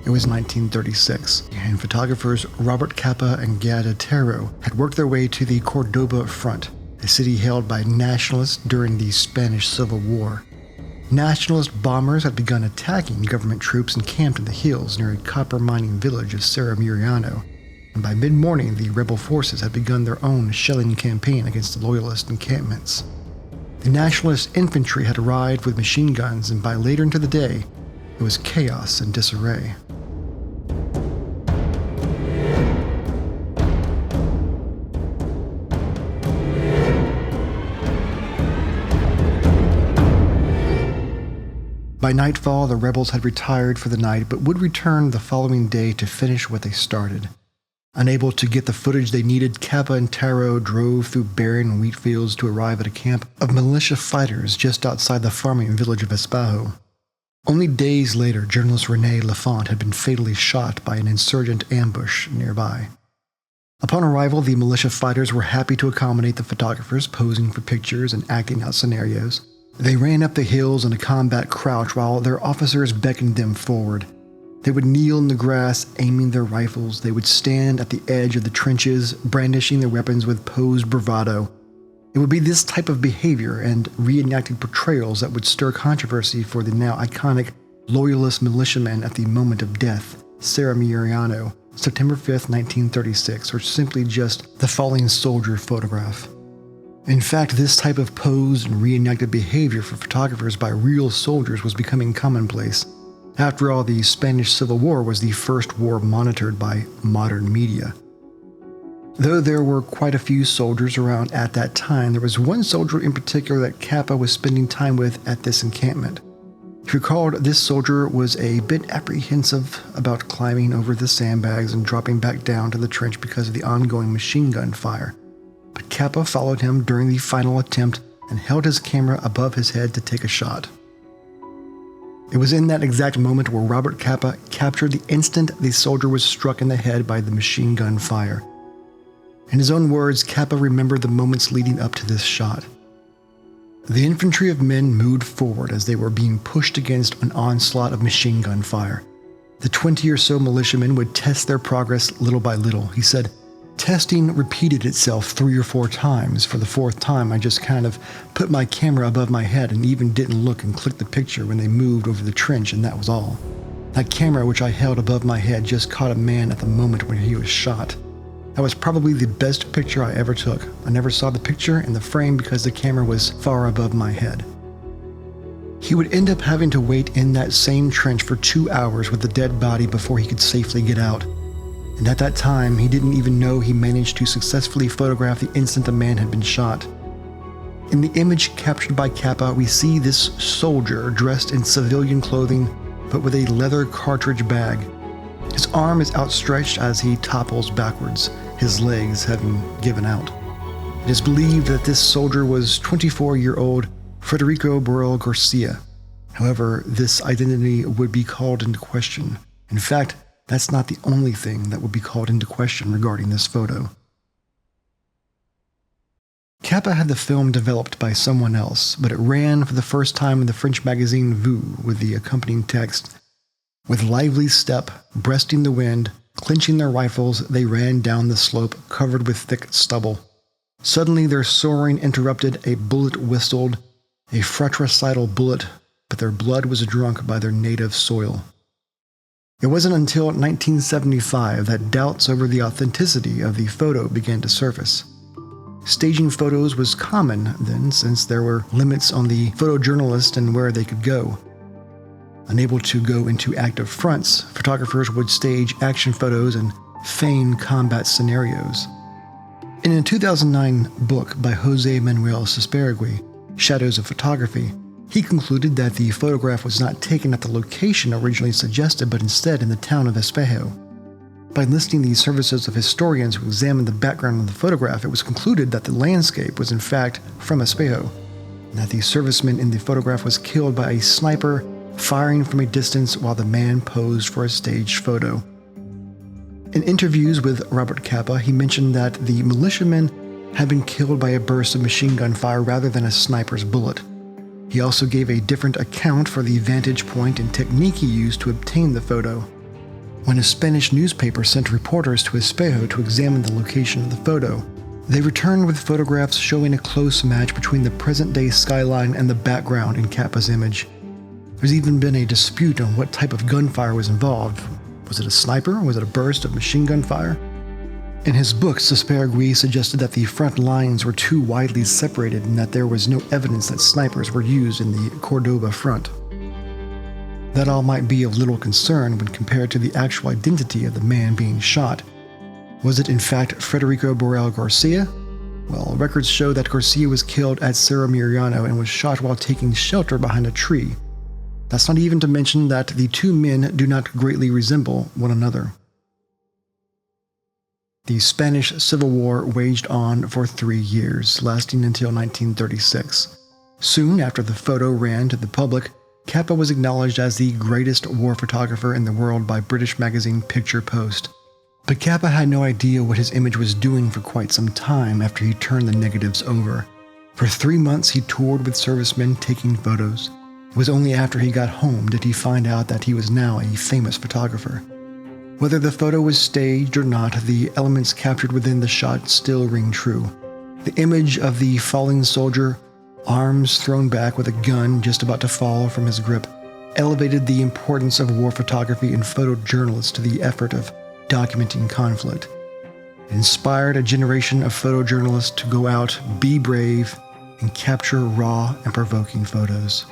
It was 1936, and photographers Robert Capa and Otero had worked their way to the Cordoba front, a city held by nationalists during the Spanish Civil War. Nationalist bombers had begun attacking government troops encamped in the hills near a copper mining village of Cerro Muriano, and by mid-morning the rebel forces had begun their own shelling campaign against the loyalist encampments. The nationalist infantry had arrived with machine guns, and by later into the day, it was chaos and disarray. By nightfall, the rebels had retired for the night, but would return the following day to finish what they started. Unable to get the footage they needed, Capa and Otero drove through barren wheat fields to arrive at a camp of militia fighters just outside the farming village of Espejo. Only days later, journalist René Lafont had been fatally shot by an insurgent ambush nearby. Upon arrival, the militia fighters were happy to accommodate the photographers, posing for pictures and acting out scenarios. They ran up the hills in a combat crouch while their officers beckoned them forward. They would kneel in the grass, aiming their rifles. They would stand at the edge of the trenches, brandishing their weapons with posed bravado. It would be this type of behavior and reenacted portrayals that would stir controversy for the now iconic loyalist militiamen at the moment of death, Cerro Muriano, September 5, 1936, or simply just the falling soldier photograph. In fact, this type of posed and reenacted behavior for photographers by real soldiers was becoming commonplace. After all, the Spanish Civil War was the first war monitored by modern media. Though there were quite a few soldiers around at that time, there was one soldier in particular that Capa was spending time with at this encampment. He recalled this soldier was a bit apprehensive about climbing over the sandbags and dropping back down to the trench because of the ongoing machine gun fire. But Capa followed him during the final attempt and held his camera above his head to take a shot. It was in that exact moment where Robert Capa captured the instant the soldier was struck in the head by the machine gun fire. In his own words, Capa remembered the moments leading up to this shot. The infantry of men moved forward as they were being pushed against an onslaught of machine gun fire. The 20 or so militiamen would test their progress little by little. He said, "Testing repeated itself 3 or 4 times. For the 4th time, I just kind of put my camera above my head and even didn't look and click the picture when they moved over the trench, and that was all. That camera which I held above my head just caught a man at the moment when he was shot. That was probably the best picture I ever took. I never saw the picture in the frame because the camera was far above my head." He would end up having to wait in that same trench for 2 hours with the dead body before he could safely get out. And at that time, he didn't even know he managed to successfully photograph the instant the man had been shot. In the image captured by Capa, we see this soldier dressed in civilian clothing, but with a leather cartridge bag. His arm is outstretched as he topples backwards, his legs having given out. It is believed that this soldier was 24-year-old Federico Burrell Garcia. However, this identity would be called into question. In fact, that's not the only thing that would be called into question regarding this photo. Capa had the film developed by someone else, but it ran for the first time in the French magazine Vue with the accompanying text, "With lively step, breasting the wind, clenching their rifles, they ran down the slope covered with thick stubble. Suddenly their soaring interrupted, a bullet whistled, a fratricidal bullet, but their blood was drunk by their native soil." It wasn't until 1975 that doubts over the authenticity of the photo began to surface. Staging photos was common then, since there were limits on the photojournalist and where they could go. Unable to go into active fronts, photographers would stage action photos and feign combat scenarios. In a 2009 book by José Manuel Sesperagui, Shadows of Photography, he concluded that the photograph was not taken at the location originally suggested, but instead in the town of Espejo. By enlisting the services of historians who examined the background of the photograph, it was concluded that the landscape was in fact from Espejo, and that the serviceman in the photograph was killed by a sniper firing from a distance while the man posed for a staged photo. In interviews with Robert Capa, he mentioned that the militiamen had been killed by a burst of machine gun fire rather than a sniper's bullet. He also gave a different account for the vantage point and technique he used to obtain the photo. When a Spanish newspaper sent reporters to Espejo to examine the location of the photo, they returned with photographs showing a close match between the present-day skyline and the background in Capa's image. There's even been a dispute on what type of gunfire was involved. Was it a sniper? Was it a burst of machine gun fire? In his book, Sesparagui suggested that the front lines were too widely separated and that there was no evidence that snipers were used in the Cordoba front. That all might be of little concern when compared to the actual identity of the man being shot. Was it in fact Federico Borrell Garcia? Well, records show that Garcia was killed at Cerro Muriano and was shot while taking shelter behind a tree. That's not even to mention that the two men do not greatly resemble one another. The Spanish Civil War waged on for 3 years, lasting until 1936. Soon after the photo ran to the public, Capa was acknowledged as the greatest war photographer in the world by British magazine Picture Post. But Capa had no idea what his image was doing for quite some time after he turned the negatives over. For 3 months he toured with servicemen taking photos. It was only after he got home did he find out that he was now a famous photographer. Whether the photo was staged or not, the elements captured within the shot still ring true. The image of the falling soldier, arms thrown back with a gun just about to fall from his grip, elevated the importance of war photography and photojournalists to the effort of documenting conflict. It inspired a generation of photojournalists to go out, be brave, and capture raw and provoking photos.